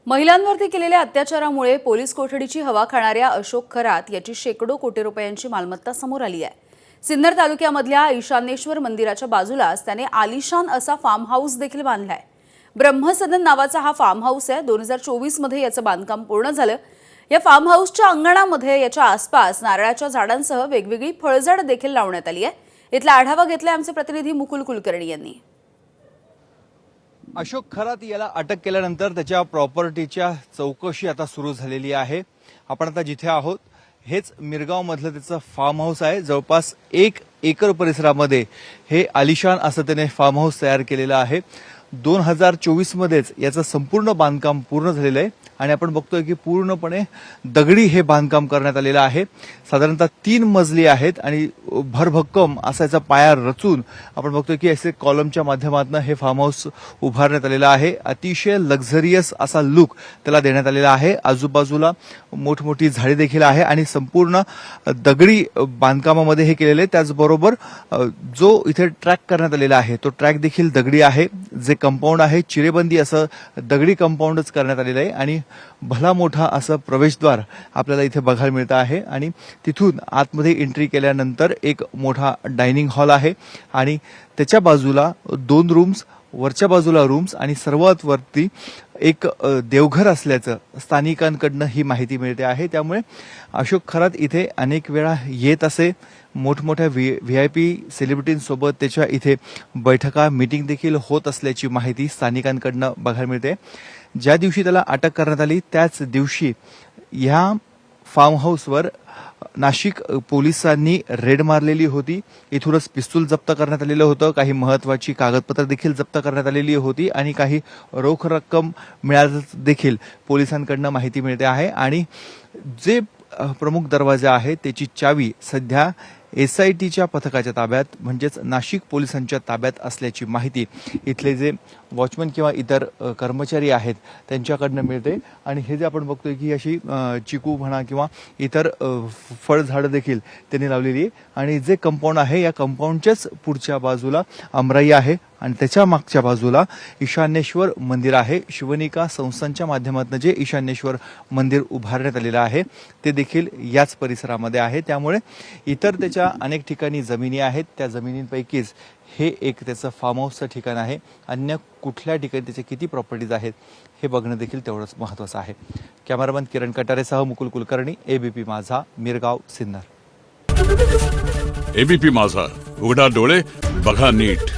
महिलांवरती केलेल्या अत्याचारामुळे पोलीस कोठडीची हवा खाणाऱ्या अशोक खरात याची शेकडो कोटी रुपयांची मालमत्ता समोर आली आहे। सिन्नर तालुक्यामधल्या ईशानेश्वर मंदिराच्या बाजूलाच त्याने आलिशान असा फार्म हाऊस देखील बांधलाय। ब्रह्मसदन नावाचा हा फार्म हाऊस आहे। 2024 मध्ये याचं बांधकाम पूर्ण झालं। या फार्म हाऊसच्या अंगणामध्ये याच्या आसपास नारळाच्या झाडांसह वेगवेगळी फळझाड देखील लावण्यात आली आहे। इथला आढावा घेतलाय आमचे प्रतिनिधी मुकुल कुलकर्णी यांनी। अशोक खरात याला अटक केल्यानंतर त्याच्या प्रॉपर्टीच्या चौकशी आता सुरू झालेली आहे। आपण आता जिथे आहोत हेच मिरगाव मधलं त्याचं फार्म हाऊस आहे। जवळपास 1 एकर परिसरामध्ये हे आलिशान असं त्याने फार्म हाऊस तयार केलेलं आहे। 2024 मध्येच याचं संपूर्ण बांधकाम पूर्ण झालेलं आहे आणि आपण बघतोय की पूर्णपणे दगडी हे बांधकाम करण्यात आलेलं आहे। साधारणतः 3 मजली आहेत आणि भरभक्कम असा याचा पाया रचून आपण बघतोय की असे कॉलमच्या माध्यमातून हे फार्म हाऊस उभारण्यात आलेलं आहे। अतिशय लक्झरियस असा लुक त्याला देण्यात आलेला आहे। आजूबाजूला मोठमोठी झाडे देखील आहे आणि संपूर्ण दगडी बांधकामामध्ये हे केलेले आहे। त्याचबरोबर जो इथे ट्रॅक करण्यात आलेला आहे तो ट्रॅक देखील दगडी आहे। जे कंपाऊंड आहे चिरेबंदी असं दगडी कंपाऊंडच करण्यात आलेलं आहे आणि भला मोठा असं प्रवेशद्वार आपल्याला इथे बघायला मिळतं आहे आणि तिथून आतमध्ये एंट्री केल्यानंतर एक मोठा डायनिंग हॉल आहे आणि त्याच्या बाजूला 2 रूम्स, वरच्या बाजूला रूम्स आणि सर्वात वरती एक देवघर असल्याचं स्थानिकांकडनं ही माहिती मिळते आहे। त्यामुळे अशोक खरात इथे अनेक वेळा येत असे। मोठमोठ्या VIP सेलिब्रिटींसोबत त्याच्या इथे बैठका मीटिंग देखील होत असल्याची माहिती स्थानिकांकडनं बघायला मिळते। ज्या दिवशी त्याला अटक करण्यात आली त्याच दिवशी ह्या फार्म हाऊसवर नाशिक पोलिसांनी रेड मारलेली होती। इथूनच पिस्तूल जप्त करण्यात आलेलं होतं। काही महत्वाची कागदपत्र देखील जप्त करण्यात आलेली होती आणि काही रोख रक्कम मिळाल्याचं देखील पोलिसांकडनं माहिती मिळते आहे आणि जे प्रमुख दरवाजा आहे त्याची चावी सध्या SITच्या पथकाच्या ताब्यात म्हणजेच नाशिक पोलिसांच्या ताब्यात असल्याची माहिती इथले जे वॉचमन किंवा इतर कर्मचारी आहेत त्यांच्याकडनं मिळते। आणि हे जे आपण बघतोय की अशी चिकू म्हणा किंवा इतर फळझाडं देखील त्यांनी लावलेली आहे आणि जे कंपाऊंड आहे या कंपाऊंडच्याच पुढच्या बाजूला अमराई आहे आणि त्याच्या मागच्या बाजूला ईशानेश्वर मंदिर आहे। शिवनिका संस्थांच्या माध्यमातून जे ईशानेश्वर मंदिर उभारण्यात आलेलं आहे ते देखील याच परिसरामध्ये आहे। त्यामुळे इतर त्याच्या अनेक ठिकाणी जमिनी आहेत, त्या जमिनींपैकीच हे एक त्याचं फार्म हाऊसचं ठिकाण आहे। अन्य कुठल्या ठिकाणी त्याचे किती प्रॉपर्टीज आहेत हे बघणं देखील तेवढंच महत्त्वाचं आहे। कॅमेरामन किरण कटारेसह मुकुल कुलकर्णी, ABP माझा, मिरगाव, सिन्नर। ABP माझा, उघडा डोळे बघा नीट।